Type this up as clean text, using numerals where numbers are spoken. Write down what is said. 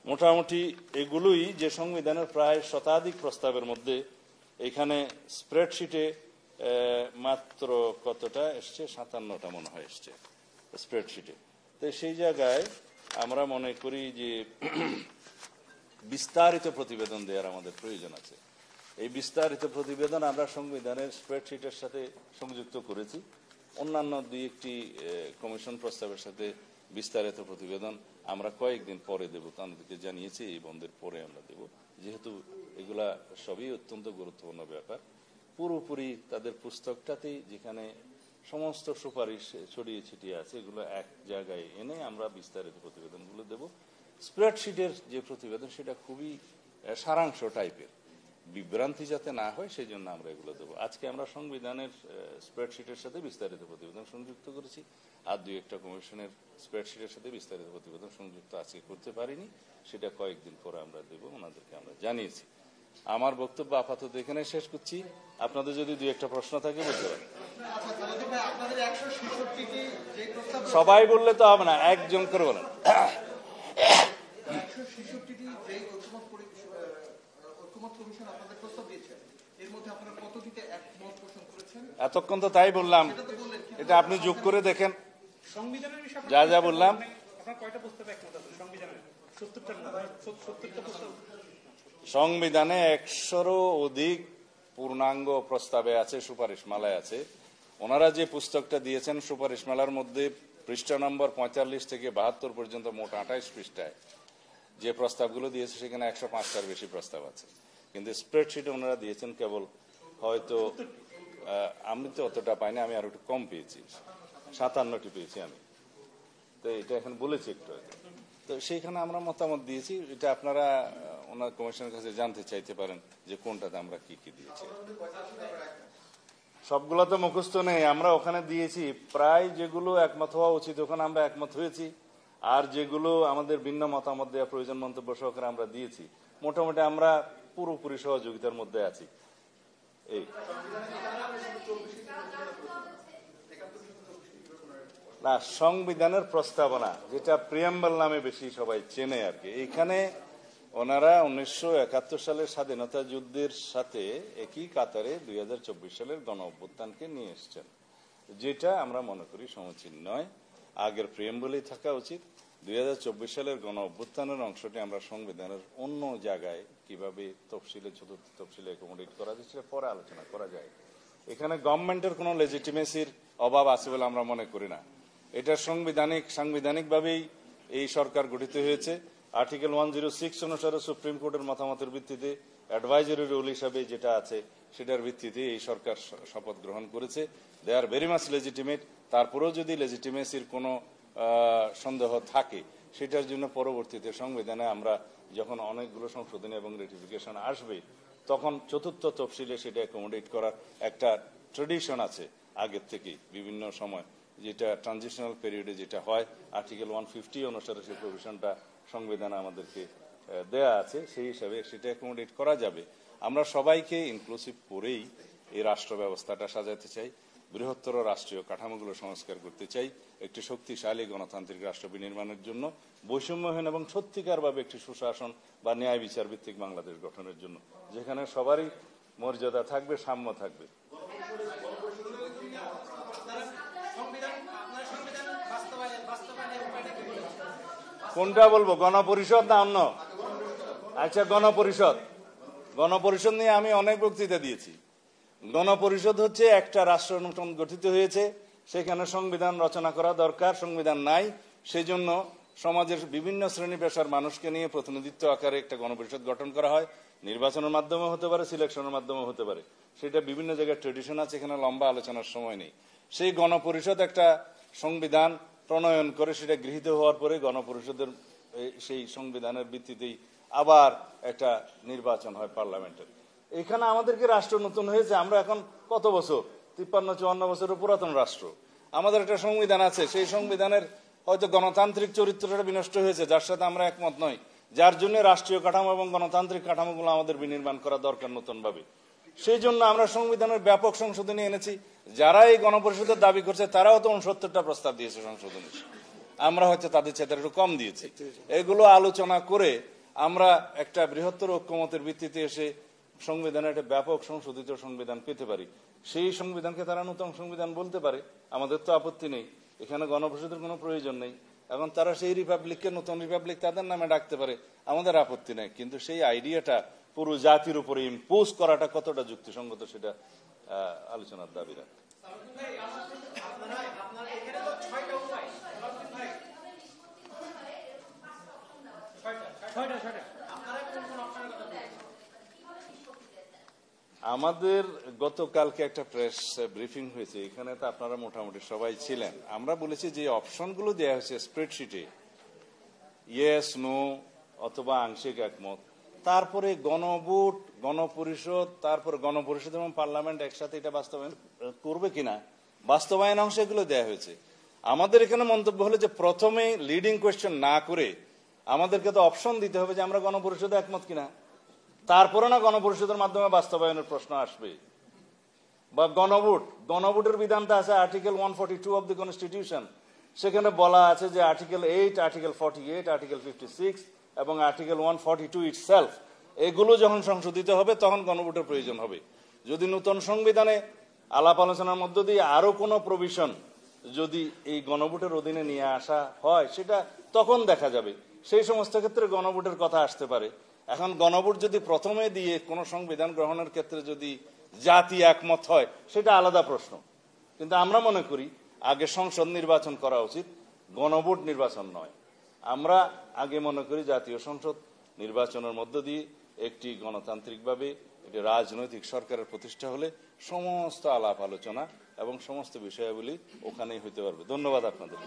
মোটামুটি এগুলোই যে সংবিধানের প্রায় শতাধিক প্রস্তাবের মধ্যে এখানে স্প্রেডশিটে মাত্র কতটা এসছে, 57টা মনে হয় এসছে স্প্রেডশিটে। তো সেই জায়গায় আমরা মনে করি যে বিস্তারিত প্রতিবেদন দেওয়ার আমাদের প্রয়োজন আছে। এই বিস্তারিত প্রতিবেদন আমরা সংবিধানের স্প্রেডশিটের সাথে সংযুক্ত করেছি। অন্যান্য দুই একটি কমিশন প্রস্তাবের সাথে বিস্তারিত প্রতিবেদন আমরা কয়েকদিন পরে দেব, তাদেরকে জানিয়েছি এই বন্ধের পরে আমরা দেব, যেহেতু এগুলা সবই অত্যন্ত গুরুত্বপূর্ণ ব্যাপার। পুরোপুরি তাদের পুস্তকটাতেই যেখানে সমস্ত সুপারিশ ছড়িয়ে ছিটিয়ে আছে এগুলো এক জায়গায় এনে আমরা বিস্তারিত প্রতিবেদনগুলো দেব। স্প্রেডশিটের যে প্রতিবেদন সেটা খুবই সারাংশ টাইপের, বিভ্রান্তি যাতে না হয় সেই জন্য আমরা এগুলো দেবো। আজকে আমরা সংবিধানের স্প্রেডশিটের সাথে বিস্তারিত প্রতিবেদন সংযুক্ত করেছি, আর দুই একটা কমিশনের স্প্রেডশিটের সাথে বিস্তারিত প্রতিবেদন সংযুক্ত আজকে করতে পারিনি, সেটা কয়েকদিন পরে আমরা দেব, ওনাদেরকে আমরা জানিয়েছি। আমার বক্তব্য আপাতত এখানে শেষ করছি। আপনাদের যদি দুই একটা প্রশ্ন থাকে বলতে পারেন। সবাই বললে তো হবে না, একজন করে বলেন। এতক্ষণ তো তাই বললাম, এটা আপনি যোগ করে দেখেন যা যা বললাম। সংবিধানে 100-রও অধিক পূর্ণাঙ্গ প্রস্তাবে আছে, সুপারিশমালায় আছে। ওনারা যে পুস্তকটা দিয়েছেন সুপারিশমালার মধ্যে পৃষ্ঠা নম্বর 45 থেকে 72 পর্যন্ত মোট 28 পৃষ্ঠায় যে প্রস্তাবগুলো দিয়েছে সেখানে 105টার বেশি প্রস্তাব আছে, কিন্তু স্প্রেডশিটে ওনারা দিয়েছেন কেবল, হয়তো আমি তো অতটা পাইনি, আমি আরো একটু কম পেয়েছি, 57টি পেয়েছি আমি, তো এটা এখন বলেছি একটু আগে। তো সেইখানে আমরা মতামত দিয়েছি, এটা আপনারা ওনার কমিশনের কাছে জানতে চাইতে পারেন যে কোনটাতে আমরা কি কি দিয়েছি। সবগুলো তো মুখস্থ নেই, আমরা ওখানে দিয়েছি প্রায় যেগুলো একমত হওয়া উচিত ওখানে আমরা একমত হয়েছি, আর যেগুলো আমাদের ভিন্ন মতামত দেওয়া প্রয়োজন মন্তব্য সহকারে আমরা দিয়েছি। মোটামুটি আমরা পুরোপুরি সহযোগিতার মধ্যে আছি। এই না, সংবিধানের প্রস্তাবনা যেটা প্রিয়াম্বল নামে বেশি সবাই চেনে আর কি, এইখানে ওনারা 1971 সালের স্বাধীনতা যুদ্ধের সাথে একই কাতারে 2024 সালের গণ অভ্যুত্থানকে নিয়ে এসছেন, যেটা আমরা মনে করি সমীচীন নয়, আগের প্রিয়াম্বলেই থাকা উচিত। 2024 সালের গণ অভ্যুত্থানের অংশটি আমরা সংবিধানের অন্য জায়গায় কিভাবে তফসিলে, চতুর্থ তফসিলে অ্যাকোমোডেট করা যায় সেটা পরে আলোচনা করা যায়। এখানে গভর্নমেন্টের কোনো লেজিটিমেসির অভাব আছে বলে আমরা মনে করি না। এটা সাংবিধানিকভাবেই এই সরকার গঠিত হয়েছে। আর্টিকেল 106 অনুসারে সুপ্রিম কোর্টের মতামতের ভিত্তিতে অ্যাডভাইজারি রুল হিসাবে যেটা আছে সেটার ভিত্তিতে এই সরকার শপথ গ্রহণ করেছে। দে আর ভেরি মাচ লেজিটিমেট। তারপরেও যদি লেজিটিমেসির কোনো সন্দেহ থাকে সেটার জন্য পরবর্তীতে সংবিধানে আমরা যখন অনেকগুলো সংশোধনী এবং রেটিফিকেশন আসবে তখন চতুর্থ তফসিলে সেটা অ্যাকোমোডেট করার একটা ট্রেডিশন আছে আগের থেকে বিভিন্ন সময়, যেটা ট্রানজিশনাল পিরিয়ডে যেটা হয় আর্টিকেল 150 অনুসারে সেই প্রভিশনটা সংবিধানে আমাদেরকে দেয়া আছে, সেই হিসাবে সেটা অ্যাকোমোডেট করা যাবে। আমরা সবাইকে ইনক্লুসিভ করেই এই রাষ্ট্র ব্যবস্থাটা সাজাতে চাই, বৃহত্তর রাষ্ট্রীয় কাঠামোগুলো সংস্কার করতে চাই, একটি শক্তিশালী গণতান্ত্রিক রাষ্ট্র বিনির্মাণের জন্য, বৈষম্যহীন এবং সত্যিকারভাবে একটি সুশাসন বা ন্যায় বিচার ভিত্তিক বাংলাদেশ গঠনের জন্য, যেখানে সবারই মর্যাদা থাকবে, সাম্য থাকবে। কোনটা বলবো, গণপরিষদ না অন্য? আচ্ছা, গণপরিষদ নিয়ে আমি অনেক বক্তৃতা দিয়েছি। গণপরিষদ হচ্ছে একটা রাষ্ট্র নতুন গঠিত হয়েছে, সেখানে সংবিধান রচনা করা দরকার, সংবিধান নাই, সেজন্য সমাজের বিভিন্ন শ্রেণী পেশার মানুষকে নিয়ে প্রতিনিধিত্ব আকারে একটা গণপরিষদ গঠন করা হয়। নির্বাচনের মাধ্যমে হতে পারে, সিলেকশনের মাধ্যমে হতে পারে, সেটা বিভিন্ন জায়গায় ট্রেডিশন আছে, এখানে লম্বা আলোচনার সময় নেই। সেই গণপরিষদ একটা সংবিধান প্রণয়ন করে, সেটা গৃহীত হওয়ার পরে গণপরিষদের সেই সংবিধানের ভিত্তিতেই আবার একটা নির্বাচন হয় পার্লামেন্টের। এখানে আমাদেরকে রাষ্ট্র নতুন হয়েছে, আমরা এখন কত বছর, 53-54 বছরের পুরাতন রাষ্ট্র, আমাদের একটা সংবিধান আছে, সেই সংবিধানের হয়তো গণতান্ত্রিক চরিত্রটা বিনষ্ট হয়েছে, যার সাথে আমরা একমত নই, যার জন্য রাষ্ট্রীয় কাঠামো এবং গণতান্ত্রিক কাঠামোগুলো আমাদের বিনির্মাণ করা দরকার নতুন ভাবে। সেই জন্য আমরা সংবিধানের ব্যাপক সংশোধনী এনেছি। যারা এই গণপরিষদের দাবি করছে তারাও তো 69টা প্রস্তাব দিয়েছে সংশোধনী, আমরা হয়তো তাদের চেয়ে একটু কম দিয়েছি। এগুলো আলোচনা করে আমরা একটা বৃহত্তর ঐক্যমতের ভিত্তিতে এসে সংবিধানে একটা ব্যাপক সংশোধিত সংবিধান পেতে পারি। সেই সংবিধানকে তারা নতুন সংবিধান বলতে পারে, আমাদের তো আপত্তি নেই, এখানে গণপরিষদের কোনো প্রয়োজন নেই। এখন তারা সেই রিপাবলিককে নতুন রিপাবলিক তাদের নামে ডাকতে পারে, আমাদের আপত্তি নেই। কিন্তু সেই আইডিয়াটা পুরো জাতির উপরে ইম্পোজ করাটা কতটা যুক্তিসঙ্গত সেটা আলোচনার দাবি রাখে। আমাদের গতকালকে একটা প্রেস ব্রিফিং হয়েছে, এখানে তো আপনারা মোটামুটি সবাই ছিলেন। আমরা বলেছি যে অপশনগুলো দেওয়া হয়েছে স্প্রেডশিটে, ইয়েস নো অথবা আংশিক একমত, তারপরে গণভোট, গণপরিষদ, তারপর গণপরিষদ এবং পার্লামেন্ট একসাথে এটা বাস্তবায়ন করবে কিনা, বাস্তবায়ন অংশ এগুলো দেওয়া হয়েছে। আমাদের এখানে মন্তব্য হলো যে প্রথমে লিডিং কোয়েশ্চেন না করে আমাদেরকে তো অপশন দিতে হবে যে আমরা গণপরিষদে একমত কিনা, তারপরে না গণপরিষদের মাধ্যমে বাস্তবায়নের প্রশ্ন আসবে। বা গণভোটের বিধানটা আছে আর্টিকেল 142 অব দি কনস্টিটিউশন, সেখানে বলা আছে যে আর্টিকেল 8, আর্টিকেল 48, আর্টিকেল 56 এবং আর্টিকেল 142 ইটসেলফ, এগুলো যখন সংশোধিত হবে তখন গণভোটের প্রয়োজন হবে। যদি নতুন সংবিধানে আলাপ আলোচনার মধ্য দিয়ে আরো কোনো প্রভিশন যদি এই গণভোটের অধীনে নিয়ে আসা হয় সেটা তখন দেখা যাবে, সেই সমস্ত ক্ষেত্রে গণভোটের কথা আসতে পারে। এখন গণভোট যদি প্রথমে দিয়ে কোনো সংবিধান গ্রহণের ক্ষেত্রে যদি জাতি একমত হয় সেটা আলাদা প্রশ্ন, কিন্তু আমরা মনে করি আগে সংসদ নির্বাচন করা উচিত, গণভোট নির্বাচন নয়। আমরা আগে মনে করি জাতীয় সংসদ নির্বাচনের মধ্য দিয়ে একটি গণতান্ত্রিকভাবে একটি রাজনৈতিক সরকারের প্রতিষ্ঠা হলে সমস্ত আলাপ আলোচনা এবং সমস্ত বিষয়াবলী ওখানেই হইতে পারবে। ধন্যবাদ আপনাদের।